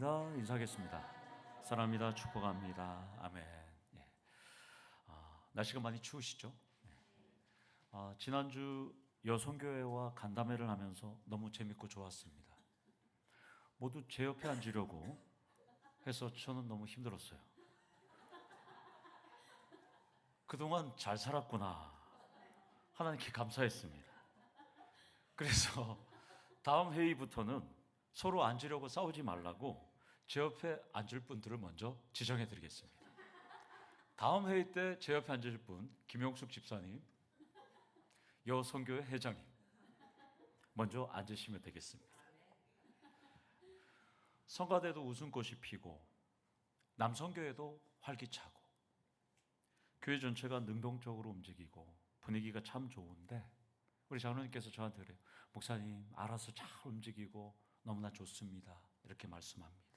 축복합니다. 인사하겠습니다. 사랑합니다. 축복합니다. 아멘. 예. 날씨가 많이 추우시죠? 지난주 여성교회와 간담회를 하면서 너무 재밌고 좋았습니다. 모두 제 옆에 앉으려고 해서 저는 너무 힘들었어요. 그동안 잘 살았구나. 하나님께 감사했습니다. 그래서 다음 회의부터는 서로 앉으려고 싸우지 말라고 제 옆에 앉을 분들을 먼저 지정해 드리겠습니다. 다음 회의 때 제 옆에 앉을 분, 김용숙 집사님, 여성교회 회장님 먼저 앉으시면 되겠습니다. 성가대도 웃음꽃이 피고 남성교회도 활기차고 교회 전체가 능동적으로 움직이고 분위기가 참 좋은데 우리 장로님께서 저한테 그래요. 목사님, 알아서 잘 움직이고 너무나 좋습니다. 이렇게 말씀합니다.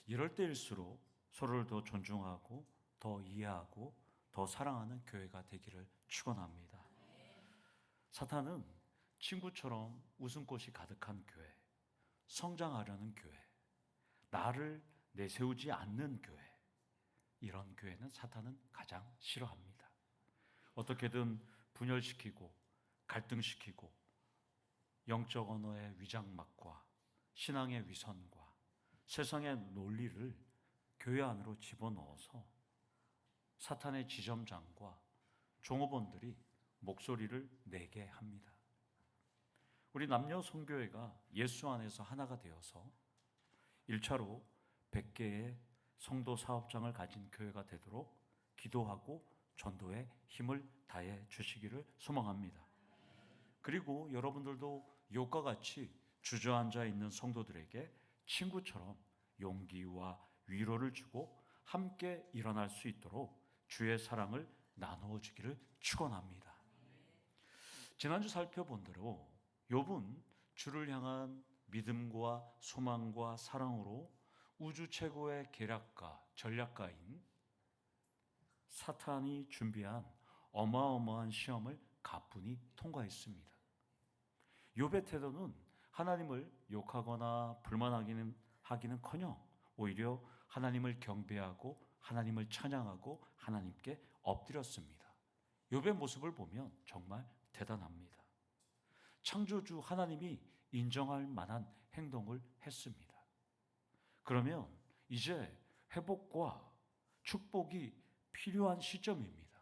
이럴 때일수록 서로를 더 존중하고 더 이해하고 더 사랑하는 교회가 되기를 축원합니다. 사탄은 친구처럼 웃음꽃이 가득한 교회, 성장하려는 교회, 나를 내세우지 않는 교회, 이런 교회는 사탄은 가장 싫어합니다. 어떻게든 분열시키고 갈등시키고 영적 언어의 위장막과 신앙의 위선과 세상의 논리를 교회 안으로 집어넣어서 사탄의 지점장과 종업원들이 목소리를 내게 합니다. 우리 남녀 성교회가 예수 안에서 하나가 되어서 1차로 100개의 성도 사업장을 가진 교회가 되도록 기도하고 전도에 힘을 다해 주시기를 소망합니다. 그리고 여러분들도 욕과 같이 주저앉아 있는 성도들에게 친구처럼 용기와 위로를 주고 함께 일어날 수 있도록 주의 사랑을 나누어 주기를 축원합니다. 지난주 살펴본 대로 욥은 주를 향한 믿음과 소망과 사랑으로 우주 최고의 계략가, 전략가인 사탄이 준비한 어마어마한 시험을 가뿐히 통과했습니다. 욥의 태도는 하나님을 욕하거나 불만하기는커녕 오히려 하나님을 경배하고 하나님을 찬양하고 하나님께 엎드렸습니다. 욥의 모습을 보면 정말 대단합니다. 창조주 하나님이 인정할 만한 행동을 했습니다. 그러면 이제 회복과 축복이 필요한 시점입니다.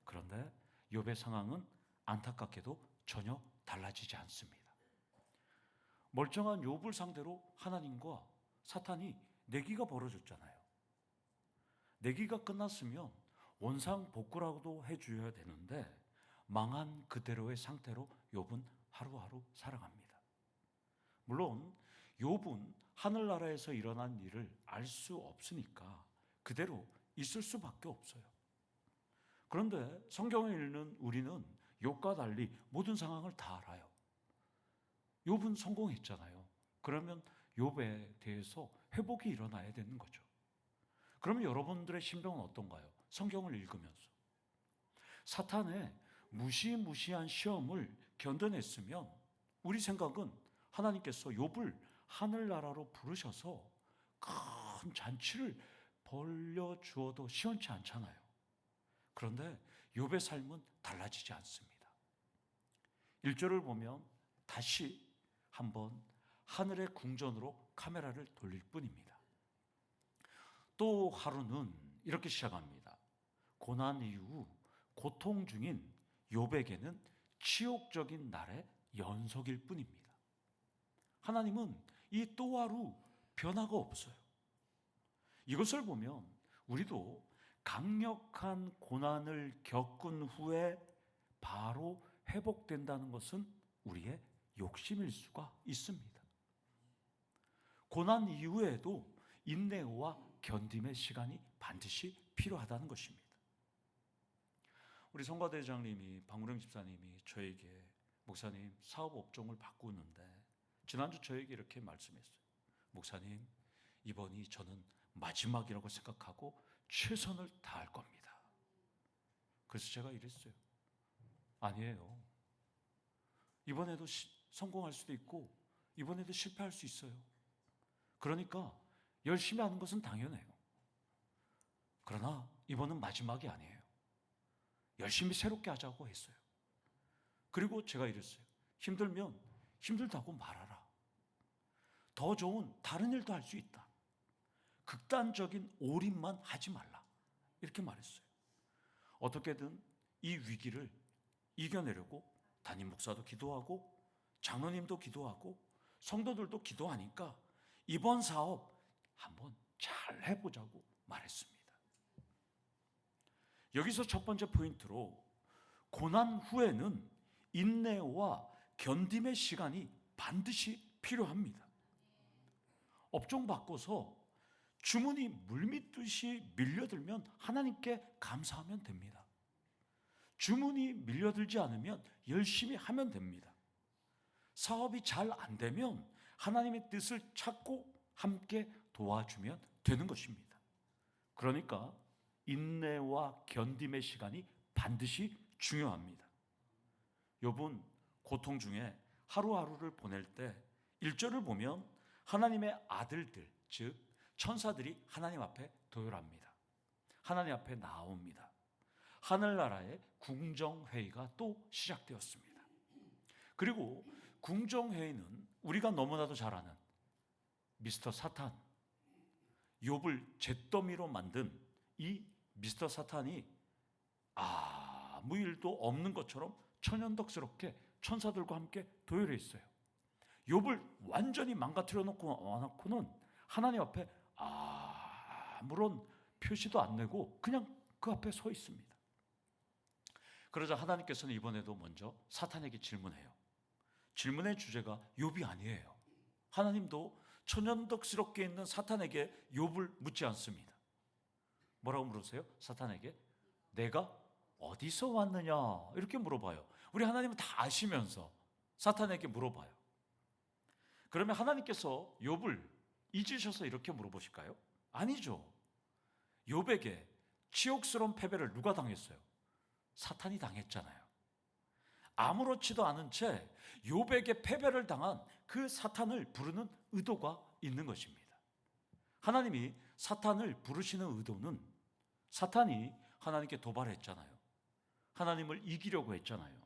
그런데 욥의 상황은 안타깝게도 전혀 달라지지 않습니다. 멀쩡한 욥을 상대로 하나님과 사탄이 내기가 벌어졌잖아요. 내기가 끝났으면 원상복구라고도 해줘야 되는데 망한 그대로의 상태로 욥은 하루하루 살아갑니다. 물론 욥은 하늘나라에서 일어난 일을 알 수 없으니까 그대로 있을 수밖에 없어요. 그런데 성경을 읽는 우리는 욥과 달리 모든 상황을 다 알아요. 욥은 성공했잖아요. 그러면 욥에 대해서 회복이 일어나야 되는 거죠. 그러면 여러분들의 심정은 어떤가요? 성경을 읽으면서 사탄의 무시무시한 시험을 견뎌냈으면 우리 생각은 하나님께서 욥을 하늘나라로 부르셔서 큰 잔치를 벌려주어도 시원치 않잖아요. 그런데 욥의 삶은 달라지지 않습니다. 1절을 보면 다시 한번 하늘의 궁전으로 카메라를 돌릴 뿐입니다. 또 하루는 이렇게 시작합니다. 고난 이후 고통 중인 욥에게는 치욕적인 날의 연속일 뿐입니다. 하나님은 이 또 하루 변화가 없어요. 이것을 보면 우리도 강력한 고난을 겪은 후에 바로 회복된다는 것은 우리의 욕심일 수가 있습니다. 고난 이후에도 인내와 견딤의 시간이 반드시 필요하다는 것입니다. 우리 성가대장님이 방우령 집사님이 저에게 목사님 사업 업종을 바꾸는데 지난주 저에게 이렇게 말씀했어요. 목사님, 이번이 저는 마지막이라고 생각하고 최선을 다할 겁니다. 그래서 제가 이랬어요. 아니에요. 이번에도 성공할 수도 있고 이번에도 실패할 수 있어요. 그러니까 열심히 하는 것은 당연해요. 그러나 이번은 마지막이 아니에요. 열심히 새롭게 하자고 했어요. 그리고 제가 이랬어요. 힘들면 힘들다고 말하라. 더 좋은 다른 일도 할 수 있다. 극단적인 올인만 하지 말라. 이렇게 말했어요. 어떻게든 이 위기를 이겨내려고 담임 목사도 기도하고 장로님도 기도하고 성도들도 기도하니까 이번 사업 한번 잘 해보자고 말했습니다. 여기서 첫 번째 포인트로 고난 후에는 인내와 견딤의 시간이 반드시 필요합니다. 업종 바꿔서 주문이 물밀듯이 밀려들면 하나님께 감사하면 됩니다. 주문이 밀려들지 않으면 열심히 하면 됩니다. 사업이 잘 안 되면 하나님의 뜻을 찾고 함께 도와주면 되는 것입니다. 그러니까 인내와 견딤의 시간이 반드시 중요합니다. 욥은 고통 중에 하루하루를 보낼 때 1절을 보면 하나님의 아들들, 즉 천사들이 하나님 앞에 도열합니다. 하나님 앞에 나옵니다. 하늘나라의 궁정회의가 또 시작되었습니다. 그리고 궁정회의는 우리가 너무나도 잘 아는 미스터 사탄, 욥을 잿더미로 만든 이 미스터 사탄이 아무 일도 없는 것처럼 천연덕스럽게 천사들과 함께 도열해 있어요. 욥을 완전히 망가뜨려 놓고는 하나님 앞에 아무런 표시도 안 내고 그냥 그 앞에 서 있습니다. 그러자 하나님께서는 이번에도 먼저 사탄에게 질문해요. 질문의 주제가 욥이 아니에요. 하나님도 천연덕스럽게 있는 사탄에게 욥을 묻지 않습니다. 뭐라고 물으세요? 사탄에게 내가 어디서 왔느냐 이렇게 물어봐요. 우리 하나님은 다 아시면서 사탄에게 물어봐요. 그러면 하나님께서 욥을 잊으셔서 이렇게 물어보실까요? 아니죠. 욥에게 치욕스러운 패배를 누가 당했어요? 사탄이 당했잖아요. 아무렇지도 않은 채 욥에게 패배를 당한 그 사탄을 부르는 의도가 있는 것입니다. 하나님이 사탄을 부르시는 의도는 사탄이 하나님께 도발했잖아요. 하나님을 이기려고 했잖아요.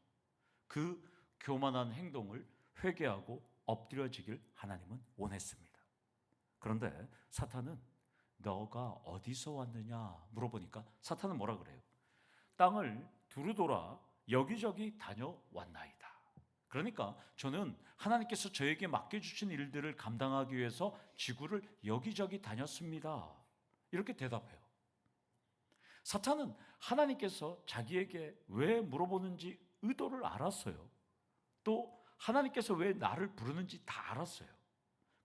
그 교만한 행동을 회개하고 엎드려지길 하나님은 원했습니다. 그런데 사탄은 너가 어디서 왔느냐 물어보니까 사탄은 뭐라 그래요? 땅을 두루돌아 여기저기 다녀왔나이다. 그러니까 저는 하나님께서 저에게 맡겨주신 일들을 감당하기 위해서 지구를 여기저기 다녔습니다. 이렇게 대답해요. 사탄은 하나님께서 자기에게 왜 물어보는지 의도를 알았어요. 또 하나님께서 왜 나를 부르는지 다 알았어요.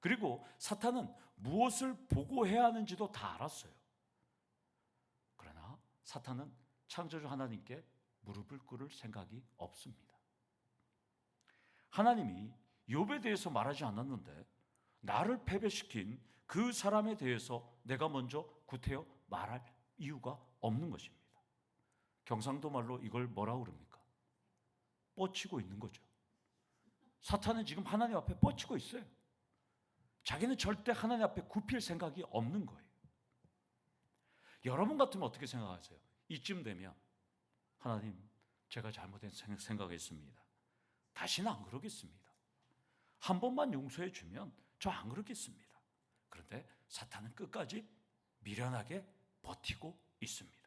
그리고 사탄은 무엇을 보고해야 하는지도 다 알았어요. 그러나 사탄은 창조주 하나님께 무릎을 꿇을 생각이 없습니다. 하나님이 욥에 대해서 말하지 않았는데 나를 패배시킨 그 사람에 대해서 내가 먼저 구태여 말할 이유가 없는 것입니다. 경상도 말로 이걸 뭐라고 그럽니까? 뻗치고 있는 거죠. 사탄은 지금 하나님 앞에 뻗치고 있어요. 자기는 절대 하나님 앞에 굽힐 생각이 없는 거예요. 여러분 같으면 어떻게 생각하세요? 이쯤 되면 하나님, 제가 잘못된 생각했습니다. 다시는 안 그러겠습니다. 한 번만 용서해 주면 저 안 그러겠습니다. 그런데 사탄은 끝까지 미련하게 버티고 있습니다.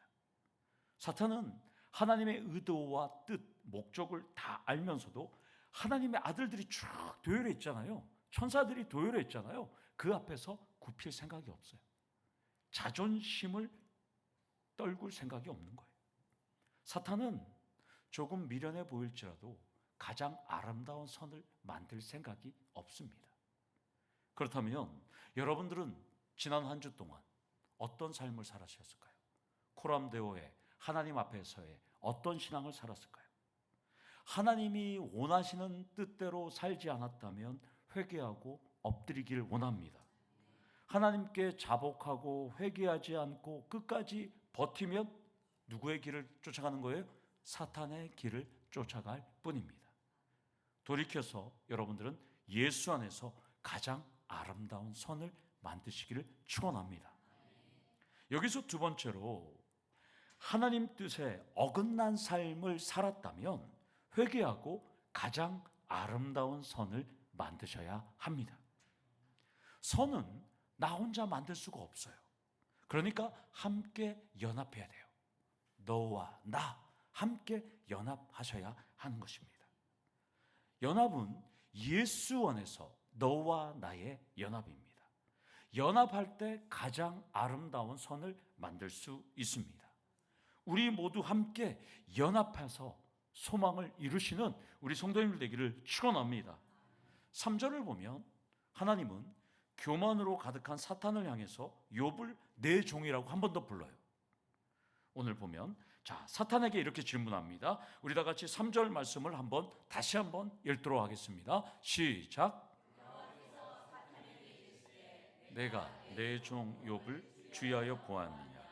사탄은 하나님의 의도와 뜻, 목적을 다 알면서도 하나님의 아들들이 쭉 도열해 있잖아요. 천사들이 도열해 있잖아요. 그 앞에서 굽힐 생각이 없어요. 자존심을 떨굴 생각이 없는 거예요. 사탄은 조금 미련해 보일지라도 가장 아름다운 선을 만들 생각이 없습니다. 그렇다면 여러분들은 지난 한 주 동안 어떤 삶을 살았을까요? 코람데오의 하나님 앞에서의 어떤 신앙을 살았을까요? 하나님이 원하시는 뜻대로 살지 않았다면 회개하고 엎드리길 원합니다. 하나님께 자복하고 회개하지 않고 끝까지 버티면 누구의 길을 쫓아가는 거예요? 사탄의 길을 쫓아갈 뿐입니다. 돌이켜서 여러분들은 예수 안에서 가장 아름다운 선을 만드시기를 축원합니다. 여기서 두 번째로 하나님 뜻에 어긋난 삶을 살았다면 회개하고 가장 아름다운 선을 만드셔야 합니다. 선은 나 혼자 만들 수가 없어요. 그러니까 함께 연합해야 돼요. 너와 나 함께 연합하셔야 하는 것입니다. 연합은 예수 안에서 너와 나의 연합입니다. 연합할 때 가장 아름다운 선을 만들 수 있습니다. 우리 모두 함께 연합해서 소망을 이루시는 우리 성도님들 되기를 축원합니다. 3절을 보면 하나님은 교만으로 가득한 사탄을 향해서 욥을 내 종이라고 한 번 더 불러요. 오늘 보면 사탄에게 이렇게 질문합니다. 우리 다 같이 3절 말씀을 다시 한번 읽도록 하겠습니다. 시작. 내가 내 종 욥을 주의하여 보았느냐.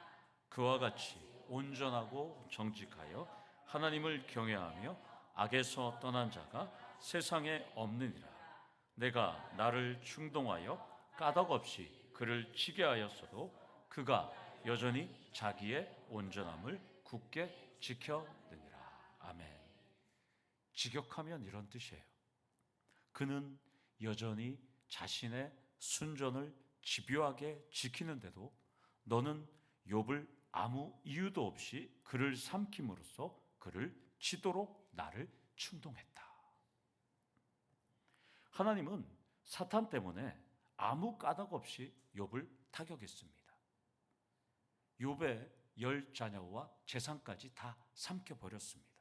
그와 같이 온전하고 정직하여 하나님을 경외하며 악에서 떠난 자가 세상에 없느니라. 내가 나를 충동하여 까닭 없이 그를 치게 하였어도 그가 여전히 자기의 온전함을 굳게 지켜느니라. 아멘. 직역하면 이런 뜻이에요. 그는 여전히 자신의 순전을 집요하게 지키는데도 너는 욥을 아무 이유도 없이 그를 삼킴으로써 그를 치도록 나를 충동했다. 하나님은 사탄 때문에 아무 까닭 없이 욥을 타격했습니다. 욥의 10자녀와 재산까지 다 삼켜버렸습니다.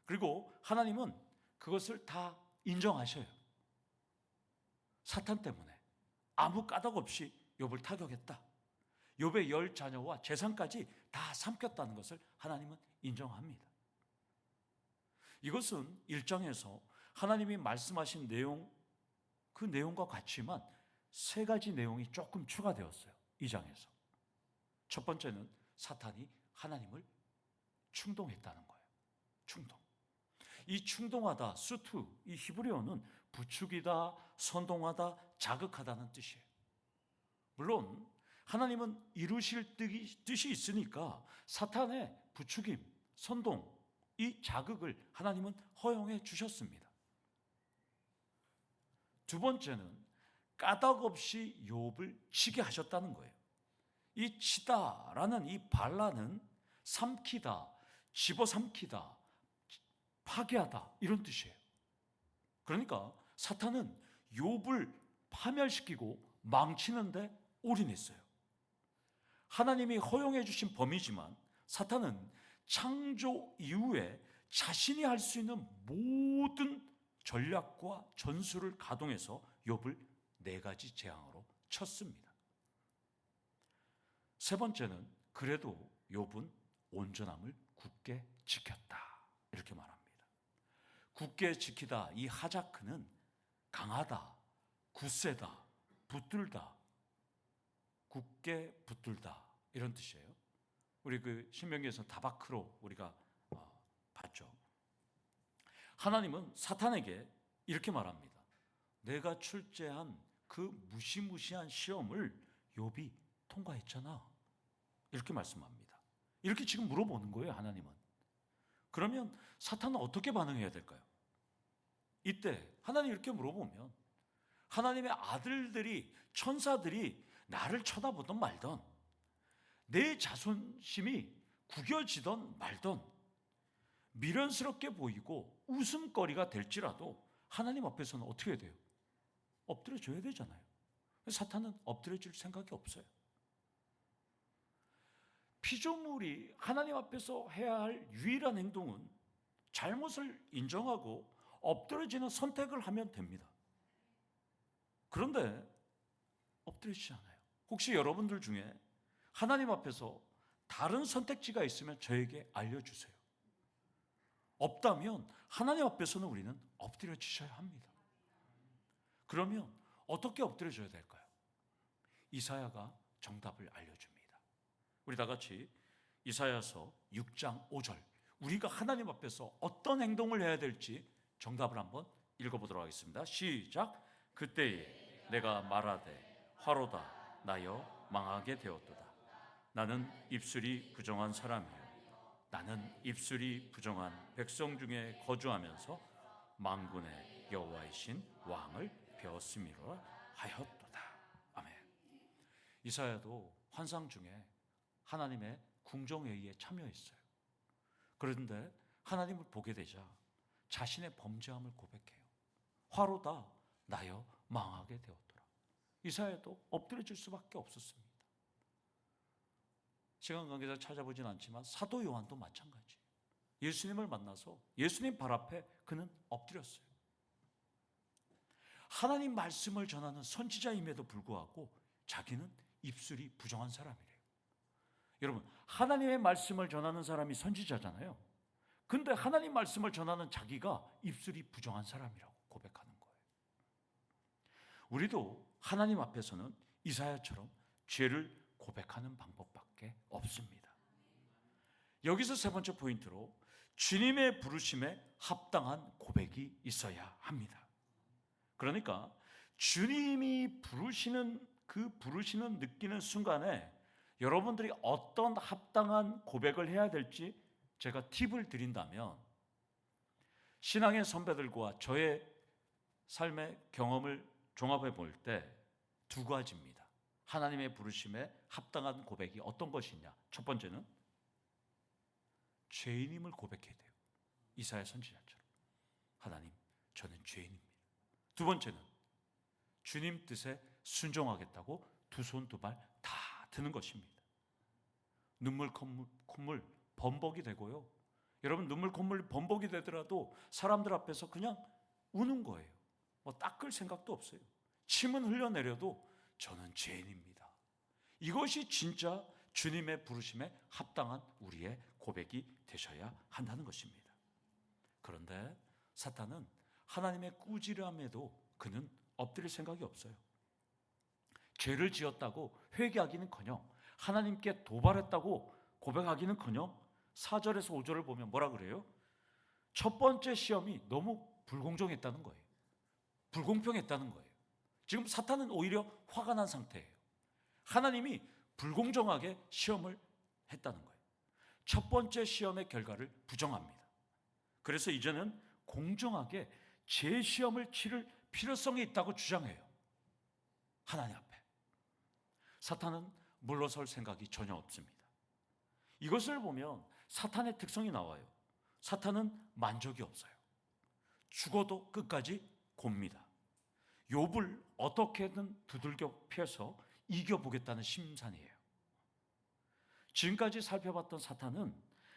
그리고 하나님은 그것을 다 인정하셔요. 사탄 때문에 아무 까닭 없이 욥을 타격했다. 욥의 10자녀와 재산까지 다 삼켰다는 것을 하나님은 인정합니다. 이것은 1장에서 하나님이 말씀하신 내용, 그 내용과 같지만 세 가지 내용이 조금 추가되었어요. 2장에서. 첫 번째는 사탄이 하나님을 충동했다는 거예요. 충동. 이 충동하다, 수투, 이 히브리어는 부추기다, 선동하다, 자극하다는 뜻이에요. 물론 하나님은 이루실 뜻이 있으니까 사탄의 부추김, 선동, 이 자극을 하나님은 허용해 주셨습니다. 두 번째는 까닭 없이 욥을 치게 하셨다는 거예요. 이 치다라는 이 발라는 삼키다, 집어삼키다, 파괴하다 이런 뜻이에요. 그러니까 사탄은 욥을 파멸시키고 망치는데 올인했어요. 하나님이 허용해 주신 범위지만 사탄은 창조 이후에 자신이 할 수 있는 모든 전략과 전술을 가동해서 욥을 4가지 재앙으로 쳤습니다. 세 번째는 그래도 욥은 온전함을 굳게 지켰다 이렇게 말합니다. 굳게 지키다, 이 하자크는 강하다, 굳세다, 붙들다, 굳게 붙들다 이런 뜻이에요. 우리 그 신명기에서 다바크로 우리가 봤죠. 하나님은 사탄에게 이렇게 말합니다. 내가 출제한 그 무시무시한 시험을 욥이 통과했잖아. 이렇게 말씀합니다. 이렇게 지금 물어보는 거예요, 하나님은. 그러면 사탄은 어떻게 반응해야 될까요? 이때 하나님 이렇게 물어보면 하나님의 아들들이, 천사들이 나를 쳐다보던 말던, 내 자존심이 구겨지던 말던, 미련스럽게 보이고 웃음거리가 될지라도 하나님 앞에서는 어떻게 해야 돼요? 엎드려줘야 되잖아요. 사탄은 엎드려줄 생각이 없어요. 피조물이 하나님 앞에서 해야 할 유일한 행동은 잘못을 인정하고 엎드려지는 선택을 하면 됩니다. 그런데 엎드리지 않아요. 혹시 여러분들 중에 하나님 앞에서 다른 선택지가 있으면 저에게 알려주세요. 없다면 하나님 앞에서는 우리는 엎드려지셔야 합니다. 그러면 어떻게 엎드려져야 될까요? 이사야가 정답을 알려줍니다. 우리 다 같이 이사야서 6장 5절, 우리가 하나님 앞에서 어떤 행동을 해야 될지 정답을 한번 읽어보도록 하겠습니다. 시작. 그때에 내가 말하되 화로다 나여 망하게 되었도다. 나는 입술이 부정한 사람이요 나는 입술이 부정한 백성 중에 거주하면서 만군의 여호와이신 왕을 배웠음이로라 하였도다. 아멘. 이사야도 환상 중에 하나님의 궁정회의에 참여했어요. 그런데 하나님을 보게 되자 자신의 범죄함을 고백해요. 화로다 나여 망하게 되었더라. 이사야도 엎드려질 수밖에 없었습니다. 시간 관계상 찾아보진 않지만 사도 요한도 마찬가지예요. 예수님을 만나서 예수님 발 앞에 그는 엎드렸어요. 하나님 말씀을 전하는 선지자임에도 불구하고 자기는 입술이 부정한 사람이래요. 여러분, 하나님의 말씀을 전하는 사람이 선지자잖아요. 근데 하나님 말씀을 전하는 자기가 입술이 부정한 사람이라고 고백하는 거예요. 우리도 하나님 앞에서는 이사야처럼 죄를 고백하는 방법밖에 없습니다. 여기서 세 번째 포인트로 주님의 부르심에 합당한 고백이 있어야 합니다. 그러니까 주님이 부르시는 느끼는 순간에 여러분들이 어떤 합당한 고백을 해야 될지 제가 팁을 드린다면 신앙의 선배들과 저의 삶의 경험을 종합해 볼 때 두 가지입니다. 하나님의 부르심에 합당한 고백이 어떤 것이냐? 첫 번째는 죄인임을 고백해야 돼요. 이사야 선지자처럼 하나님, 저는 죄인입니다. 두 번째는 주님 뜻에 순종하겠다고 두 손 두 발 다 드는 것입니다. 눈물 콧물 범벅이 되고요. 여러분, 눈물 콧물 범벅이 되더라도 사람들 앞에서 그냥 우는 거예요. 뭐 닦을 생각도 없어요. 침은 흘려내려도 저는 죄인입니다. 이것이 진짜 주님의 부르심에 합당한 우리의 고백이 되셔야 한다는 것입니다. 그런데 사탄은 하나님의 꾸지람에도 그는 엎드릴 생각이 없어요. 죄를 지었다고 회개하기는커녕 하나님께 도발했다고 고백하기는커녕 4절에서 5절을 보면 뭐라 그래요? 첫 번째 시험이 너무 불공정했다는 거예요. 불공평했다는 거예요. 지금 사탄은 오히려 화가 난 상태예요. 하나님이 불공정하게 시험을 했다는 거예요. 첫 번째 시험의 결과를 부정합니다. 그래서 이제는 공정하게 재시험을 치를 필요성이 있다고 주장해요. 하나님 앞에. 사탄은 물러설 생각이 전혀 없습니다. 이것을 보면 사탄의 특성이 나와요. 사탄은 만족이 없어요. 죽어도 끝까지 곱니다. 욥을 어떻게든 두들겨 패서 이겨보겠다는 심산이에요. 지금까지 살펴봤던 사탄은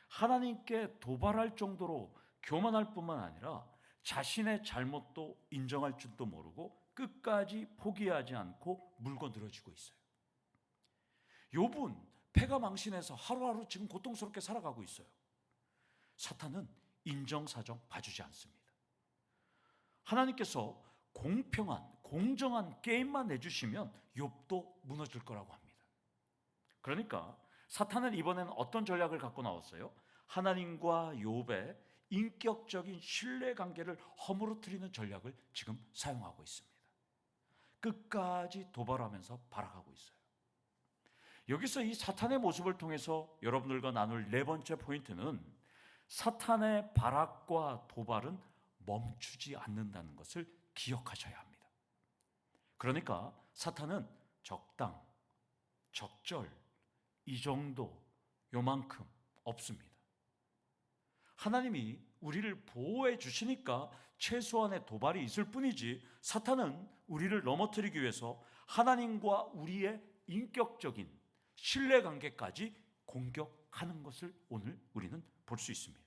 하나님께 도발할 정도로 교만할 뿐만 아니라 자신의 잘못도 인정할 줄도 모르고 끝까지 포기하지 않고 물고 늘어지고 있어요. 욥은 패가 망신해서 하루하루 지금 고통스럽게 살아가고 있어요. 사탄은 인정사정 봐주지 않습니다. 하나님께서 공평한, 공정한 게임만 내주시면 욥도 무너질 거라고 합니다. 그러니까 사탄은 이번에는 어떤 전략을 갖고 나왔어요? 하나님과 욥의 인격적인 신뢰관계를 허물어뜨리는 전략을 지금 사용하고 있습니다. 끝까지 도발하면서 발악하고 있어요. 여기서 이 사탄의 모습을 통해서 여러분들과 나눌 네 번째 포인트는 사탄의 발악과 도발은 멈추지 않는다는 것을 기억하셔야 합니다. 그러니까 사탄은 적당, 적절, 이 정도, 요만큼 없습니다. 하나님이 우리를 보호해 주시니까 최소한의 도발이 있을 뿐이지 사탄은 우리를 넘어뜨리기 위해서 하나님과 우리의 인격적인 신뢰관계까지 공격하는 것을 오늘 우리는 볼 수 있습니다.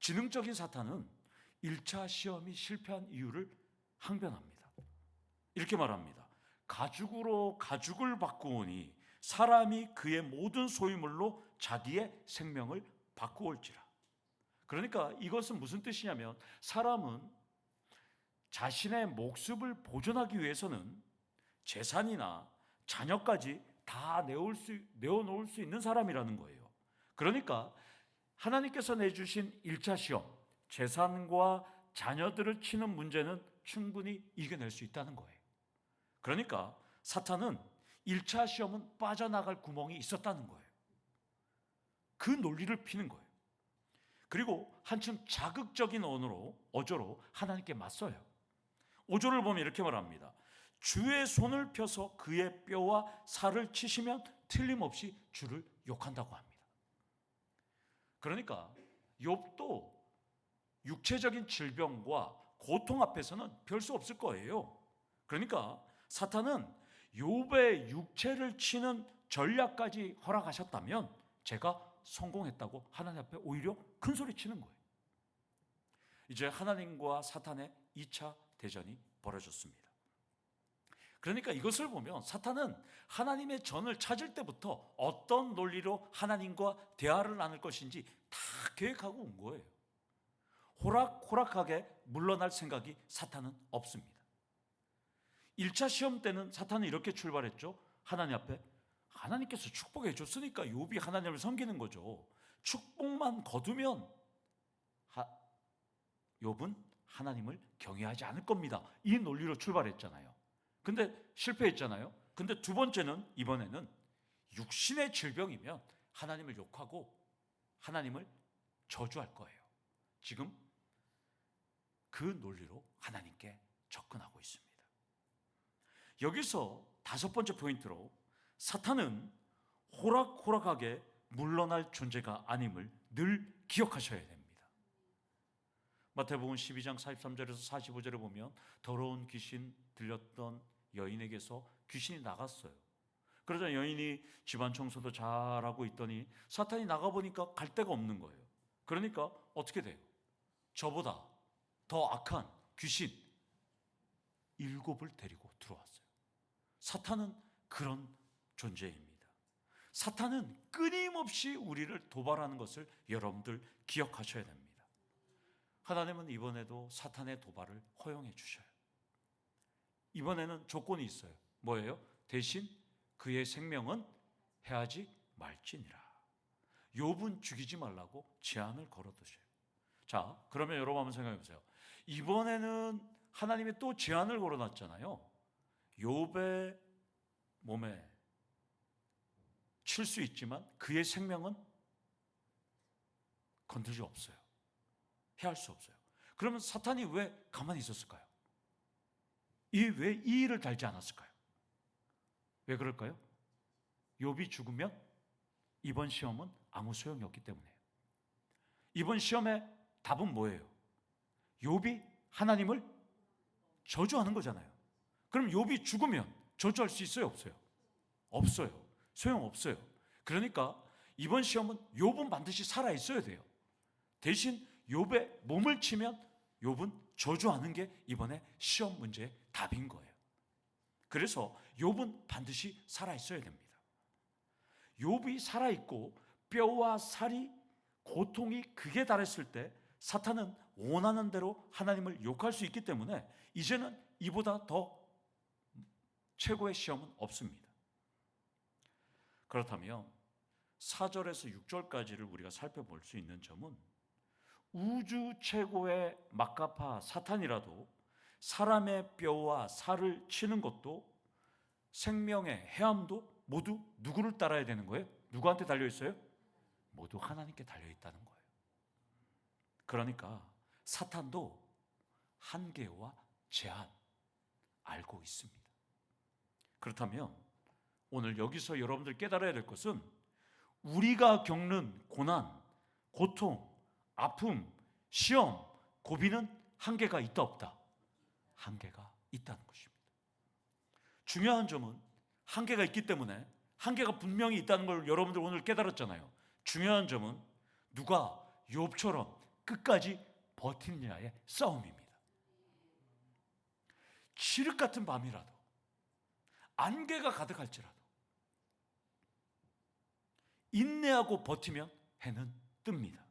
지능적인 사탄은 1차 시험이 실패한 이유를 항변합니다. 이렇게 말합니다. 가죽으로 가죽을 바꾸오니 사람이 그의 모든 소유물로 자기의 생명을 바꾸올지라. 그러니까 이것은 무슨 뜻이냐면 사람은 자신의 목숨을 보존하기 위해서는 재산이나 자녀까지 다 내어놓을 수 있는 사람이라는 거예요. 그러니까 하나님께서 내주신 1차 시험, 재산과 자녀들을 치는 문제는 충분히 이겨낼 수 있다는 거예요. 그러니까 사탄은 1차 시험은 빠져나갈 구멍이 있었다는 거예요. 그 논리를 피는 거예요. 그리고 한층 자극적인 어조로 하나님께 맞서요. 5절을 보면 이렇게 말합니다. 주의 손을 펴서 그의 뼈와 살을 치시면 틀림없이 주를 욕한다고 합니다. 그러니까 욥도 육체적인 질병과 고통 앞에서는 별 수 없을 거예요. 그러니까 사탄은 욥의 육체를 치는 전략까지 허락하셨다면 제가 성공했다고 하나님 앞에 오히려 큰 소리 치는 거예요. 이제 하나님과 사탄의 2차 대전이 벌어졌습니다. 그러니까 이것을 보면 사탄은 하나님의 전을 찾을 때부터 어떤 논리로 하나님과 대화를 나눌 것인지 다 계획하고 온 거예요. 호락호락하게 물러날 생각이 사탄은 없습니다. 1차 시험 때는 사탄은 이렇게 출발했죠. 하나님 앞에 하나님께서 축복해 줬으니까 욥이 하나님을 섬기는 거죠. 축복만 거두면 욥은 하나님을 경외하지 않을 겁니다. 이 논리로 출발했잖아요. 근데 실패했잖아요. 근데 두 번째는 이번에는 육신의 질병이면 하나님을 욕하고 하나님을 저주할 거예요. 지금 그 논리로 하나님께 접근하고 있습니다. 여기서 5번째 포인트로 사탄은 호락호락하게 물러날 존재가 아님을 늘 기억하셔야 됩니다. 마태복음 12장 43절에서 45절에 보면 더러운 귀신 들렸던 여인에게서 귀신이 나갔어요. 그러자 여인이 집안 청소도 잘하고 있더니 사탄이 나가보니까 갈 데가 없는 거예요. 그러니까 어떻게 돼요? 저보다 더 악한 귀신 7을 데리고 들어왔어요. 사탄은 그런 존재입니다. 사탄은 끊임없이 우리를 도발하는 것을 여러분들 기억하셔야 됩니다. 하나님은 이번에도 사탄의 도발을 허용해 주셔요. 이번에는 조건이 있어요. 뭐예요? 대신 그의 생명은 해하지 말지니라. 욥은 죽이지 말라고 제한을 걸어두셔요. 자, 그러면 여러분 한번 생각해 보세요. 이번에는 하나님이 또 제한을 걸어놨잖아요. 욥의 몸에 칠 수 있지만 그의 생명은 건들 수 없어요. 해할 수 없어요. 그러면 사탄이 왜 가만히 있었을까요? 왜 이 일을 달지 않았을까요? 왜 그럴까요? 욥이 죽으면 이번 시험은 아무 소용이 없기 때문에요. 이번 시험의 답은 뭐예요? 욥이 하나님을 저주하는 거잖아요. 그럼 욥이 죽으면 저주할 수 있어요? 없어요? 없어요. 소용없어요. 그러니까 이번 시험은 욥은 반드시 살아있어야 돼요. 대신 욥의 몸을 치면 욥은 저주하는 게 이번에 시험 문제의 답인 거예요. 그래서 욥은 반드시 살아있어야 됩니다. 욥이 살아있고 뼈와 살이 고통이 극에 달했을 때 사탄은 원하는 대로 하나님을 욕할 수 있기 때문에 이제는 이보다 더 최고의 시험은 없습니다. 그렇다면 4절에서 6절까지를 우리가 살펴볼 수 있는 점은 우주 최고의 막가파 사탄이라도 사람의 뼈와 살을 치는 것도 생명의 해함도 모두 누구를 따라야 되는 거예요? 누구한테 달려있어요? 모두 하나님께 달려있다는 거예요. 그러니까 사탄도 한계와 제한 알고 있습니다. 그렇다면 오늘 여기서 여러분들 깨달아야 될 것은 우리가 겪는 고난, 고통, 아픔, 시험, 고비는 한계가 있다 없다? 한계가 있다는 것입니다. 중요한 점은 한계가 있기 때문에 한계가 분명히 있다는 걸 여러분들 오늘 깨달았잖아요. 중요한 점은 누가 욥처럼 끝까지 버티느냐의 싸움입니다. 칠흑 같은 밤이라도 안개가 가득할지라도 인내하고 버티면 해는 뜹니다.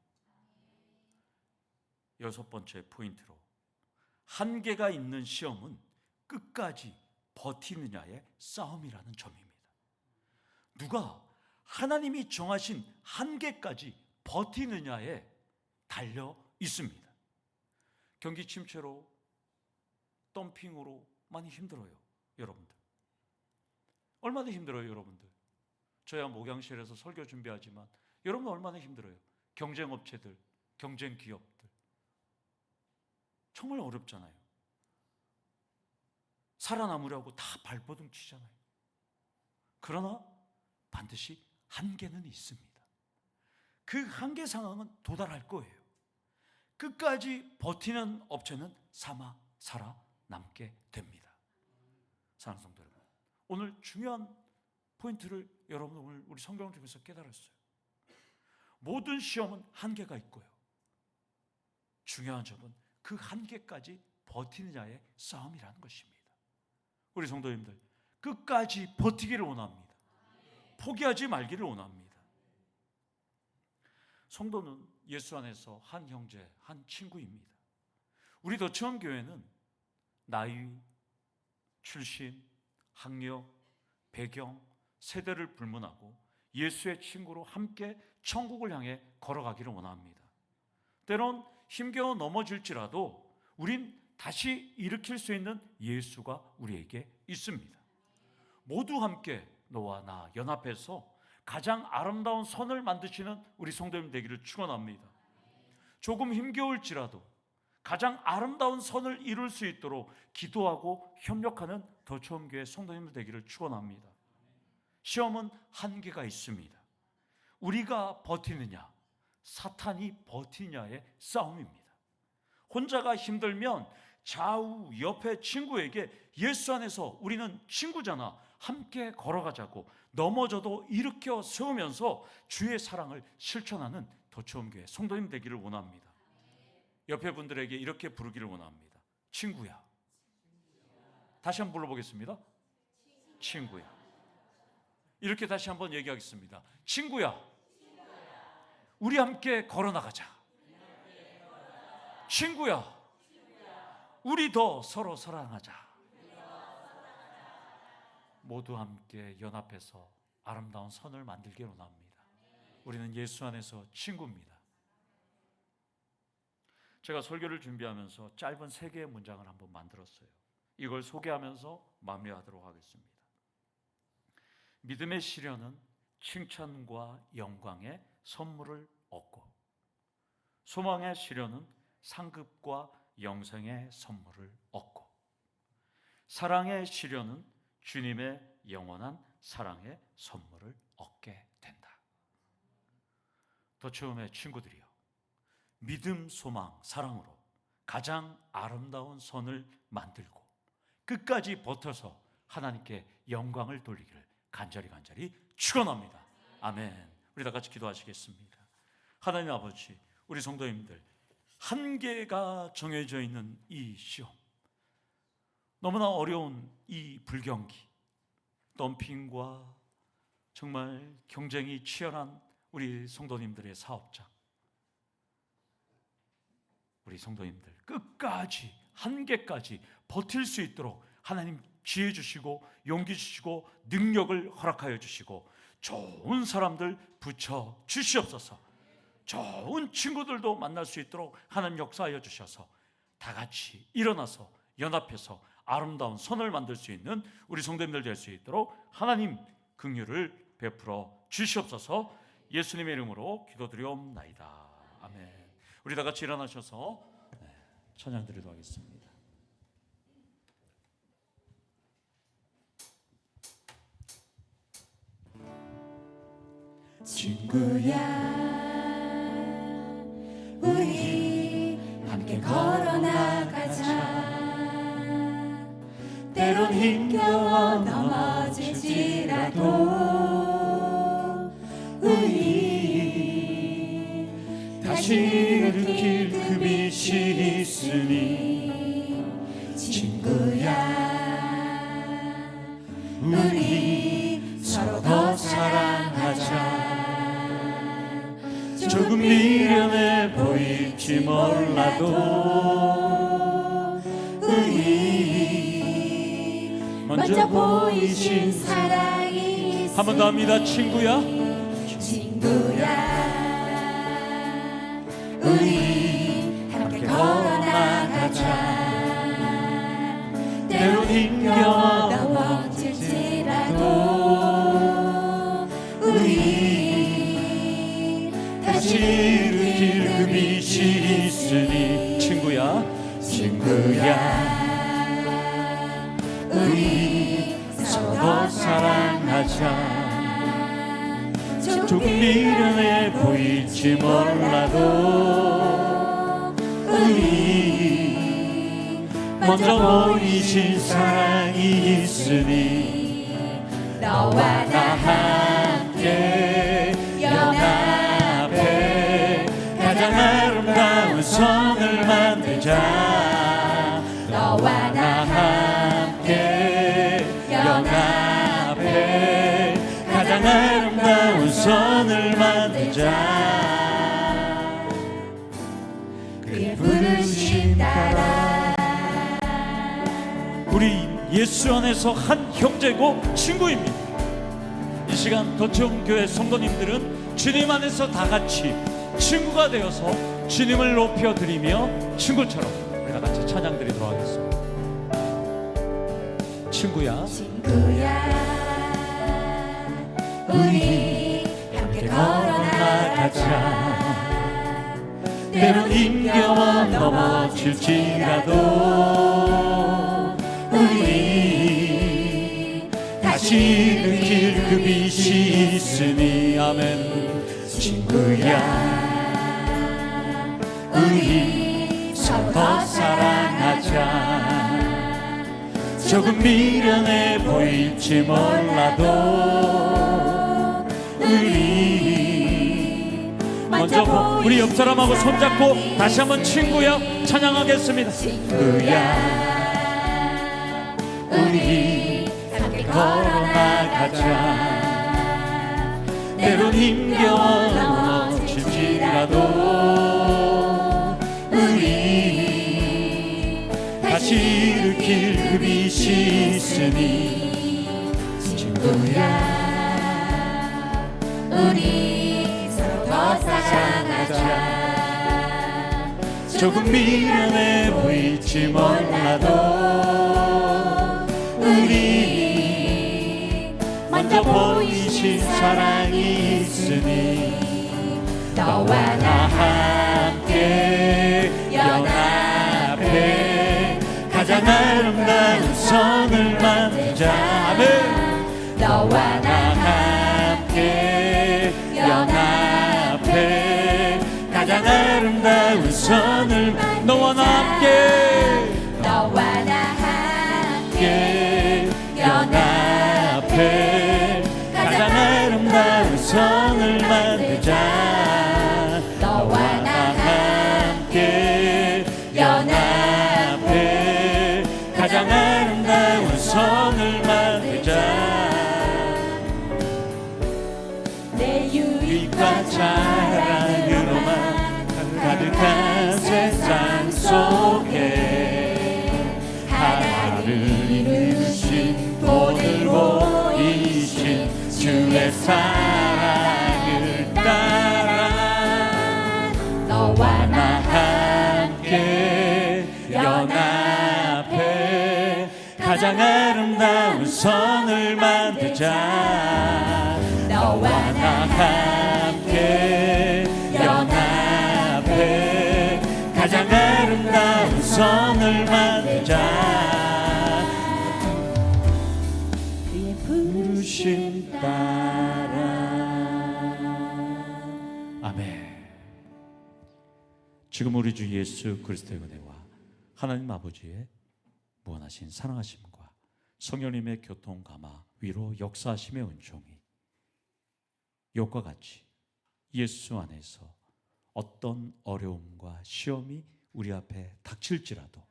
6번째 포인트로 한계가 있는 시험은 끝까지 버티느냐의 싸움이라는 점입니다. 누가 하나님이 정하신 한계까지 버티느냐에 달려 있습니다. 경기 침체로 덤핑으로 많이 힘들어요. 여러분들 얼마나 힘들어요, 여러분들. 저야 목양실에서 설교 준비하지만 여러분 얼마나 힘들어요. 경쟁 업체들, 경쟁 기업들 정말 어렵잖아요. 살아남으려고 다 발버둥 치잖아요. 그러나 반드시 한계는 있습니다. 그 한계 상황은 도달할 거예요. 끝까지 버티는 업체는 살아남게 됩니다. 사랑하는 성도 여러분, 오늘 중요한 포인트를 여러분 오늘 우리 성경을 통해서 깨달았어요. 모든 시험은 한계가 있고요. 중요한 점은 그 한계까지 버티느냐의 싸움이라는 것입니다. 우리 성도님들 끝까지 버티기를 원합니다. 포기하지 말기를 원합니다. 성도는 예수 안에서 한 형제, 한 친구입니다. 우리 더치원 교회는 나이, 출신, 학력, 배경, 세대를 불문하고 예수의 친구로 함께 천국을 향해 걸어가기를 원합니다. 때론 힘겨워 넘어질지라도 우린 다시 일으킬 수 있는 예수가 우리에게 있습니다. 모두 함께 너와 나 연합해서 가장 아름다운 선을 만드시는 우리 성도님 되기를 축원합니다. 조금 힘겨울지라도 가장 아름다운 선을 이룰 수 있도록 기도하고 협력하는 더초음교회 성도님들 되기를 축원합니다. 시험은 한계가 있습니다. 우리가 버티느냐, 사탄이 버티냐의 싸움입니다. 혼자가 힘들면 좌우 옆에 친구에게 예수 안에서 우리는 친구잖아, 함께 걸어가자고 넘어져도 일으켜 세우면서 주의 사랑을 실천하는 더초음교회 성도님 되기를 원합니다. 옆에 분들에게 이렇게 부르기를 원합니다. 친구야. 다시 한번 불러보겠습니다. 친구야. 이렇게 다시 한번 얘기하겠습니다. 친구야. 우리 함께 걸어나가자. 친구야. 우리 더 서로 사랑하자. 모두 함께 연합해서 아름다운 선을 만들기를 원합니다. 우리는 예수 안에서 친구입니다. 제가 설교를 준비하면서 짧은 3개의 문장을 한번 만들었어요. 이걸 소개하면서 마무리하도록 하겠습니다. 믿음의 시련은 칭찬과 영광의 선물을 얻고, 소망의 시련은 상급과 영생의 선물을 얻고, 사랑의 시련은 주님의 영원한 사랑의 선물을 얻게 된다. 더초음의 친구들이요, 믿음, 소망, 사랑으로 가장 아름다운 선을 만들고 끝까지 버텨서 하나님께 영광을 돌리기를 간절히 축원합니다. 아멘. 우리 다 같이 기도하시겠습니다. 하나님 아버지, 우리 성도님들 한계가 정해져 있는 이 시험, 너무나 어려운 이 불경기, 덤핑과 정말 경쟁이 치열한 우리 성도님들의 사업장, 우리 성도님들 끝까지 한계까지 버틸 수 있도록 하나님 지혜 주시고 용기 주시고 능력을 허락하여 주시고 좋은 사람들 붙여 주시옵소서. 좋은 친구들도 만날 수 있도록 하나님 역사하여 주셔서 다 같이 일어나서 연합해서 아름다운 선을 만들 수 있는 우리 성도님들 될 수 있도록 하나님 긍휼을 베풀어 주시옵소서. 예수님의 이름으로 기도드리옵나이다. 아멘. 우리 다 같이 일어나셔서 찬양 드리도록 하겠습니다. 친구야, 우리 함께 걸어나가자. 때론 힘겨워 넘어질지라도 우리 다시 일으킬 그 빛이 있으니 친구야, 우리 서로 더 사랑하자. 조금 미련해 보일지 몰라도 우리 먼저 보이신 사랑이 한 번 더 합니다. 친구야, 우리 함께 걸어나가자. 때론 힘겨워 넘어질지라도 우리 다시 일으킬 그 빛이 있으니 친구야 우리 서로 사랑하자. 조금 미련해 보일지 몰라도 우리 먼저 보이신 사랑이 있으니 너와 나 함께 연합해 가장 아름다운 선을 만들자. 너와 나 함께 연합해 가장 아름다운 선을 만들자. 그의 부르심 따라 우리 예수 안에서 한 형제고 친구입니다. 이 시간 도청교회 성도님들은 주님 안에서 다 같이 친구가 되어서 주님을 높여드리며 친구처럼 우리 다 같이 찬양 드리도록 하겠습니다. 친구야 우리 함께 걸어나가자. 때론 힘겨워 넘어질지라도 우리 다시 일으킬 그 빛이 있으니 아멘. 친구야 우리 서로 사랑하자. 조금 미련해 보일지 몰라도 우리 먼저 우리 옆 사람하고 손잡고 다시 한번 친구야 찬양하겠습니다. 친구야 우리 함께 걸어나가자. 때론 힘겨워 넘어질지라도 우리 다시 일으킬 그 빛이 있으니 친구야 우리 서로 더 사랑하자. 조금 미련해 보일지 몰라도 우리 먼저 보이신 사랑이 있으니 너와 나 나 함께 연합해 가장 아름다운 선을 만들자. 아멘. 너와 나 함께 연합해 가장 아름다운 선을 너와 나 함께 너와 나 함께 연합해 가장 아름다운 선을 만들자. 너와 나 함께 연합해 가장 아름다운 선을 만들자. 내 유익과 자랑으로만 가득한 세상 속에 하나를 이루신 오늘 보이신 주의 사랑을 따라 너와 나 함께 연합해 가장 아름다운 선을 만들자. 너와 나 함께 연합해 가장 아름다운 선을 만들자. 그의 부르심 따라. 아멘. 지금 우리 주 예수 그리스도의 은혜와 하나님 아버지의 무한하신 사랑하심과 성령님의 교통 감화 위로 역사하심의 은총이 이것과 같이 예수 안에서 어떤 어려움과 시험이 우리 앞에 닥칠지라도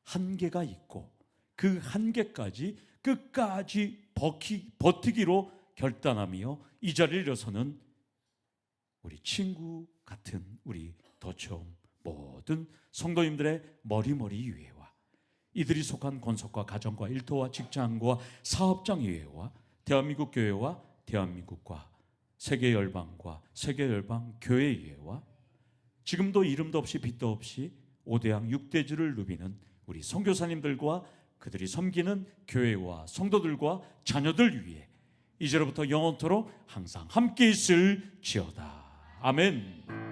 한계가 있고 그 한계까지 끝까지 버티기로 결단하며 이 자리에 일어서는 우리 친구 같은 우리 도처음 모든 성도님들의 머리머리 위에와 이들이 속한 권속과 가정과 일터와 직장과 사업장 위에와 대한민국 교회와 대한민국과 세계 열방과 세계 열방 교회 위에와 지금도 이름도 없이 빛도 없이 5대양 6대주를 누비는 우리 선교사님들과 그들이 섬기는 교회와 성도들과 자녀들 위에 이제로부터 영원토록 항상 함께 있을지어다. 아멘.